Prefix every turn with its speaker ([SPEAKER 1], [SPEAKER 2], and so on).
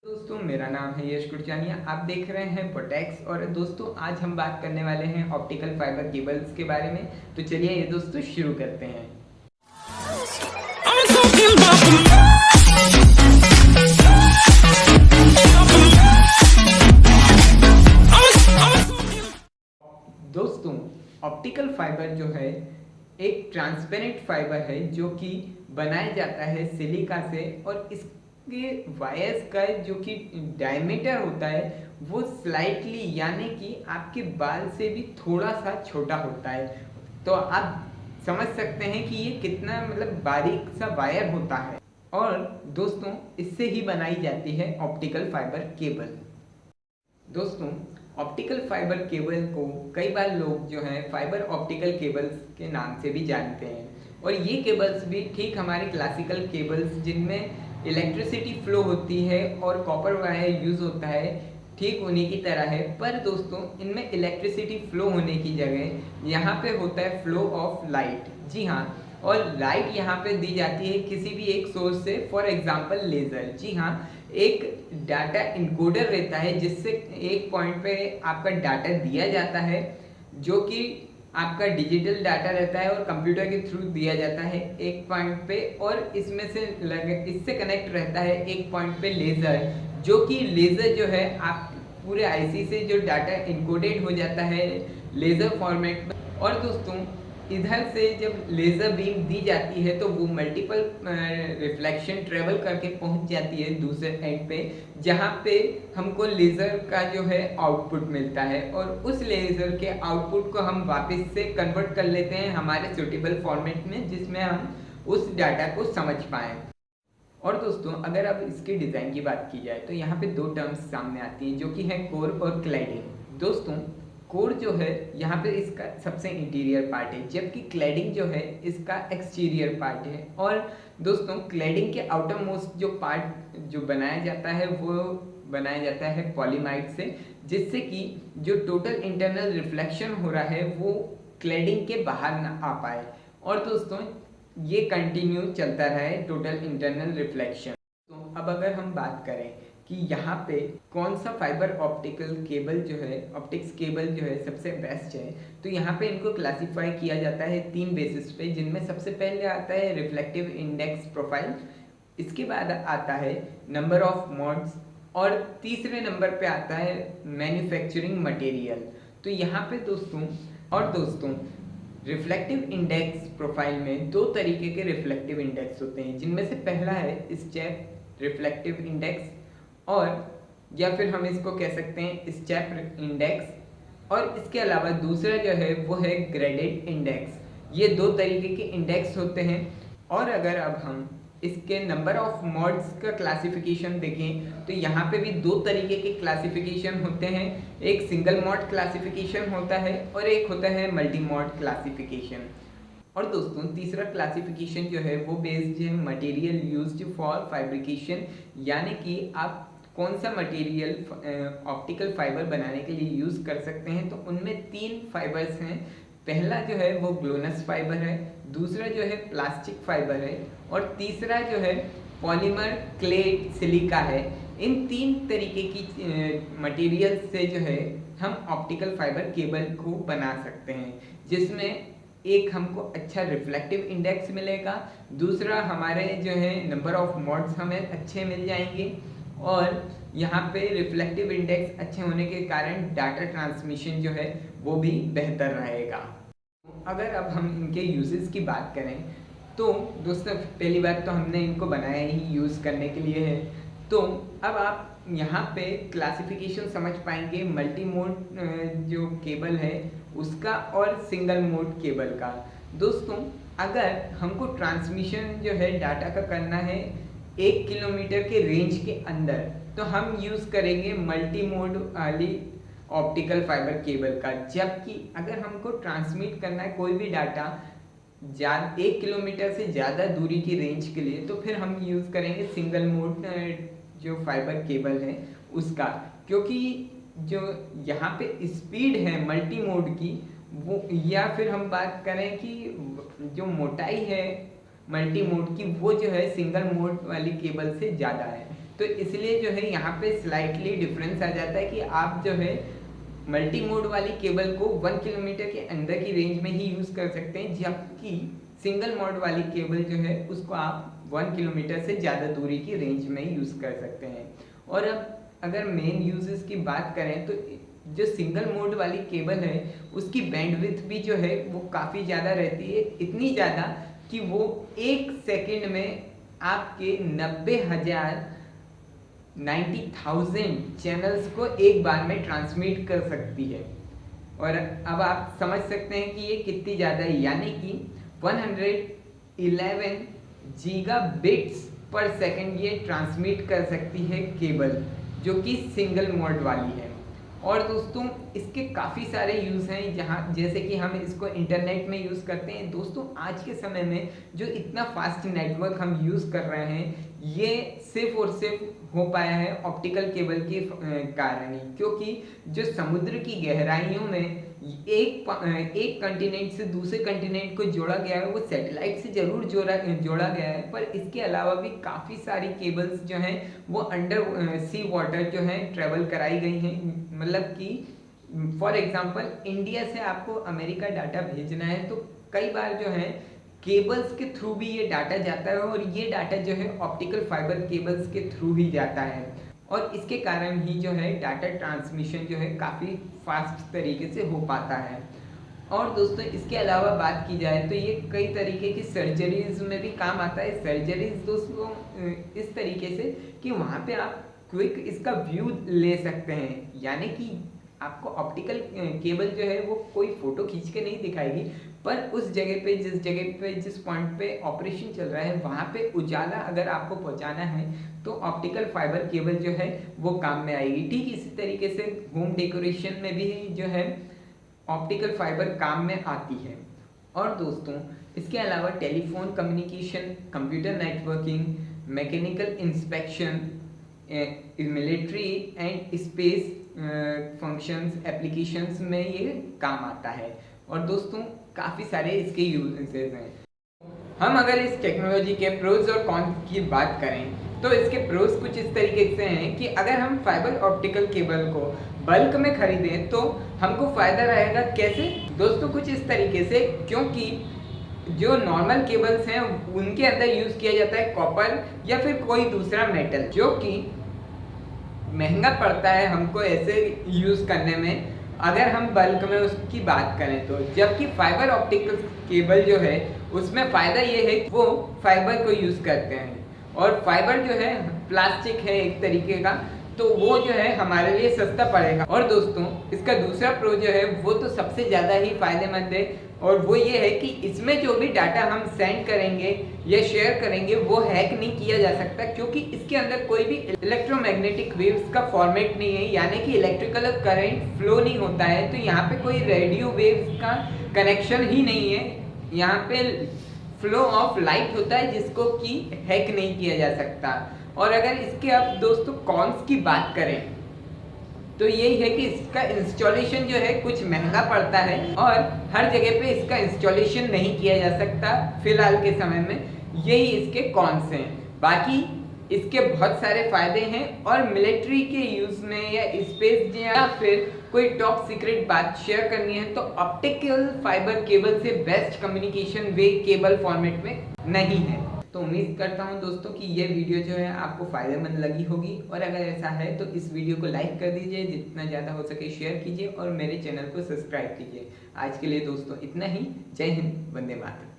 [SPEAKER 1] दोस्तों मेरा नाम है यश कुरजानिया। आप देख रहे हैं पोटेक्स। और दोस्तों आज हम बात करने वाले हैं ऑप्टिकल फाइबर केबल्स के बारे में। तो चलिए ये दोस्तों शुरू करते हैं। दोस्तों ऑप्टिकल फाइबर जो है एक ट्रांसपेरेंट फाइबर है जो कि बनाया जाता है सिलिका से, और इसके वायर्स का जो कि डायमीटर होता है वो स्लाइटली यानी कि आपके बाल से भी थोड़ा सा छोटा होता है। तो आप समझ सकते हैं कि ये कितना बारीक सा वायर होता है। और दोस्तों इससे ही बनाई जाती है ऑप्टिकल फाइबर केबल। दोस्तों ऑप्टिकल फाइबर केबल को कई बार लोग जो हैं फाइबर ऑप्टिकल केबल्स के नाम से भी जानते हैं, और ये केबल्स भी ठीक हमारी क्लासिकल केबल्स जिनमें इलेक्ट्रिसिटी फ्लो होती है और कॉपर वायर यूज़ होता है ठीक उन्हीं की तरह है। पर दोस्तों इनमें इलेक्ट्रिसिटी फ्लो होने की जगह यहाँ पे होता है फ्लो ऑफ लाइट। जी हाँ, और लाइट यहाँ पे दी जाती है किसी भी एक सोर्स से, फॉर एग्जांपल लेज़र। जी हाँ, एक डाटा इनकोडर रहता है जिससे एक पॉइंट पे आपका डाटा दिया जाता है जो कि आपका डिजिटल डाटा रहता है और कंप्यूटर के थ्रू दिया जाता है एक पॉइंट पे, और इससे कनेक्ट रहता है एक पॉइंट पे लेज़र, जो कि लेज़र जो है आप पूरे आईसी से जो डाटा इनकोडेड हो जाता है लेज़र फॉर्मेट में। और दोस्तों इधर से जब लेज़र बीम दी जाती है तो वो मल्टीपल रिफ्लेक्शन ट्रेवल करके पहुंच जाती है दूसरे एंड पे, जहां पे हमको लेज़र का जो है आउटपुट मिलता है, और उस लेज़र के आउटपुट को हम वापस से कन्वर्ट कर लेते हैं हमारे सूटेबल फॉर्मेट में जिसमें हम उस डाटा को समझ पाएँ। और दोस्तों अगर अब इसके डिज़ाइन की बात की जाए तो यहाँ पे दो टर्म्स सामने आती हैं जो कि है कोर और क्लैडिंग। दोस्तों कोर जो है यहाँ पे इसका सबसे इंटीरियर पार्ट है, जबकि क्लैडिंग जो है इसका एक्सटीरियर पार्ट है। और दोस्तों क्लैडिंग के आउटर मोस्ट जो पार्ट जो बनाया जाता है वो बनाया जाता है पॉलीमाइड से, जिससे कि जो टोटल इंटरनल रिफ्लेक्शन हो रहा है वो क्लैडिंग के बाहर ना आ पाए, और दोस्तों ये कंटिन्यू चलता रहे टोटल इंटरनल रिफ्लेक्शन। तो अब अगर हम बात करें कि यहाँ पे कौन सा फाइबर ऑप्टिकल केबल जो है ऑप्टिक्स केबल जो है सबसे बेस्ट है, तो यहाँ पे इनको क्लासिफाई किया जाता है तीन बेसिस पे, जिनमें सबसे पहले आता है रिफ्लेक्टिव इंडेक्स प्रोफाइल, इसके बाद आता है नंबर ऑफ मोड्स, और तीसरे नंबर पे आता है मैन्युफैक्चरिंग मटेरियल। तो यहाँ पे दोस्तों रिफ्लेक्टिव इंडेक्स प्रोफाइल में दो तरीके के रिफ्लेक्टिव इंडेक्स होते हैं, जिनमें से पहला है स्टेप रिफ्लेक्टिव इंडेक्स, और या फिर हम इसको कह सकते हैं स्टेप इंडेक्स, और इसके अलावा दूसरा जो है वो है ग्रेडेड इंडेक्स। ये दो तरीके के इंडेक्स होते हैं। और अगर अब हम इसके नंबर ऑफ मोड्स का क्लासिफिकेशन देखें तो यहाँ पे भी दो तरीके के क्लासिफिकेशन होते हैं, एक सिंगल मोड क्लासिफिकेशन होता है और एक होता है मल्टी मोड क्लासिफिकेशन। और दोस्तों तीसरा क्लासिफिकेशन जो है वो बेस्ड है मटेरियल यूज्ड फॉर फैब्रिकेशन, यानी कि आप कौन सा मटेरियल ऑप्टिकल फाइबर बनाने के लिए यूज़ कर सकते हैं। तो उनमें तीन फाइबर्स हैं। पहला जो है वो ग्लोनस फाइबर है, दूसरा जो है प्लास्टिक फाइबर है, और तीसरा जो है पॉलीमर क्ले सिलिका है। इन तीन तरीके की मटेरियल से जो है हम ऑप्टिकल फाइबर केबल को बना सकते हैं, जिसमें एक हमको अच्छा रिफ्लेक्टिव इंडेक्स मिलेगा, दूसरा हमारे जो है नंबर ऑफ मोड्स हमें अच्छे मिल जाएंगे, और यहाँ पे रिफ्लेक्टिव इंडेक्स अच्छे होने के कारण डाटा ट्रांसमिशन जो है वो भी बेहतर रहेगा। अगर अब हम इनके यूजेस की बात करें तो दोस्तों पहली बात तो हमने इनको बनाया ही यूज़ करने के लिए है। तो अब आप यहाँ पे क्लासिफिकेशन समझ पाएंगे मल्टी मोड जो केबल है उसका और सिंगल मोड केबल का। दोस्तों अगर हमको ट्रांसमिशन जो है डाटा का करना है 1 किलोमीटर के रेंज के अंदर, तो हम यूज़ करेंगे मल्टी मोड वाली ऑप्टिकल फाइबर केबल का। जबकि अगर हमको ट्रांसमिट करना है कोई भी डाटा 1 किलोमीटर से ज़्यादा दूरी की रेंज के लिए, तो फिर हम यूज़ करेंगे सिंगल मोड जो फाइबर केबल है उसका, क्योंकि जो यहाँ पे स्पीड है मल्टी मोड की वो, या फिर हम बात करें कि जो मोटाई है मल्टी मोड की वो जो है सिंगल मोड वाली केबल से ज़्यादा है। तो इसलिए जो है यहाँ पे स्लाइटली डिफरेंस आ जाता है कि आप जो है मल्टी मोड वाली केबल को 1 किलोमीटर के अंदर की रेंज में ही यूज़ कर सकते हैं, जबकि सिंगल मोड वाली केबल जो है उसको आप 1 किलोमीटर से ज़्यादा दूरी की रेंज में यूज़ कर सकते हैं। और अब अगर मेन यूजेस की बात करें तो जो सिंगल मोड वाली केबल है उसकी बैंडविड्थ भी जो है वो काफ़ी ज़्यादा रहती है, इतनी ज़्यादा कि वो 1 सेकंड में आपके 90,000 चैनल्स को एक बार में ट्रांसमिट कर सकती है। और अब आप समझ सकते हैं कि ये कितनी ज़्यादा है, यानी कि 111 गीगाबिट्स पर सेकंड ये ट्रांसमिट कर सकती है केबल, जो कि सिंगल मोड वाली है। और दोस्तों इसके काफ़ी सारे यूज़ हैं, जहाँ जैसे कि हम इसको इंटरनेट में यूज़ करते हैं। दोस्तों आज के समय में जो इतना फास्ट नेटवर्क हम यूज़ कर रहे हैं, ये सिर्फ और सिर्फ हो पाया है ऑप्टिकल केबल के कारण ही, क्योंकि जो समुद्र की गहराइयों में एक कंटिनेंट से दूसरे कंटिनेंट को जोड़ा गया है, वो सैटेलाइट से जरूर जोड़ा गया है, पर इसके अलावा भी काफ़ी सारी केबल्स जो हैं वो अंडर सी वाटर जो है ट्रेवल कराई गई हैं। मतलब कि फॉर एग्जांपल इंडिया से आपको अमेरिका डाटा भेजना है तो कई बार जो है केबल्स के थ्रू भी ये डाटा जाता है, और ये डाटा जो है ऑप्टिकल फाइबर केबल्स के थ्रू ही जाता है, और इसके कारण ही जो है डाटा ट्रांसमिशन जो है काफ़ी फास्ट तरीके से हो पाता है। और दोस्तों इसके अलावा बात की जाए तो ये कई तरीके की सर्जरीज में भी काम आता है। सर्जरीज दोस्तों इस तरीके से कि वहाँ पे आप क्विक इसका व्यू ले सकते हैं, यानी कि आपको ऑप्टिकल केबल जो है वो कोई फोटो खींच के नहीं दिखाएगी, पर उस जगह पे जिस पॉइंट पे ऑपरेशन चल रहा है वहाँ पे उजाला अगर आपको पहुँचाना है तो ऑप्टिकल फाइबर केबल जो है वो काम में आएगी। ठीक इसी तरीके से होम डेकोरेशन में भी जो है ऑप्टिकल फाइबर काम में आती है। और दोस्तों इसके अलावा telephone communication, computer networking, mechanical inspection, military and space functions applications में ये काम आता है। और दोस्तों काफ़ी सारे इसके यूजेस हैं। हम अगर इस टेक्नोलॉजी के प्रोज और कॉन्स की बात करें तो इसके प्रोज कुछ इस तरीके से हैं कि अगर हम फाइबर ऑप्टिकल केबल को बल्क में खरीदें तो हमको फ़ायदा रहेगा। कैसे दोस्तों? कुछ इस तरीके से, क्योंकि जो नॉर्मल केबल्स हैं उनके अंदर यूज़ किया जाता है कॉपर या फिर कोई दूसरा मेटल, जो कि महंगा पड़ता है हमको ऐसे यूज़ करने में अगर हम बल्क में उसकी बात करें तो। जबकि फाइबर ऑप्टिकल केबल जो है उसमें फ़ायदा ये है कि वो फाइबर को यूज़ करते हैं, और फाइबर जो है प्लास्टिक है एक तरीके का, तो वो जो है हमारे लिए सस्ता पड़ेगा। और दोस्तों इसका दूसरा प्रो जो है वो तो सबसे ज़्यादा ही फायदेमंद है, और वो ये है कि इसमें जो भी डाटा हम सेंड करेंगे या शेयर करेंगे वो हैक नहीं किया जा सकता, क्योंकि इसके अंदर कोई भी इलेक्ट्रोमैग्नेटिक वेव्स का फॉर्मेट नहीं है, यानी कि इलेक्ट्रिकल करंट फ्लो नहीं होता है। तो यहाँ पे कोई रेडियो वेव्स का कनेक्शन ही नहीं है, यहाँ पे फ्लो ऑफ लाइट होता है जिसको कि हैक नहीं किया जा सकता। और अगर इसके अब दोस्तों कॉन्स की बात करें तो यही है कि इसका इंस्टॉलेशन जो है कुछ महंगा पड़ता है, और हर जगह पे इसका इंस्टॉलेशन नहीं किया जा सकता फिलहाल के समय में। यही इसके कॉन्स हैं। बाकी इसके बहुत सारे फायदे हैं, और मिलिट्री के यूज़ में या स्पेस या फिर कोई टॉप सीक्रेट बात शेयर करनी है तो ऑप्टिकल फाइबर केबल से बेस्ट कम्युनिकेशन वे केबल फॉर्मेट में नहीं है। तो उम्मीद करता हूं दोस्तों कि ये वीडियो जो है आपको फ़ायदेमंद लगी होगी, और अगर ऐसा है तो इस वीडियो को लाइक कर दीजिए, जितना ज़्यादा हो सके शेयर कीजिए, और मेरे चैनल को सब्सक्राइब कीजिए। आज के लिए दोस्तों इतना ही। जय हिंद, वंदे मातरम।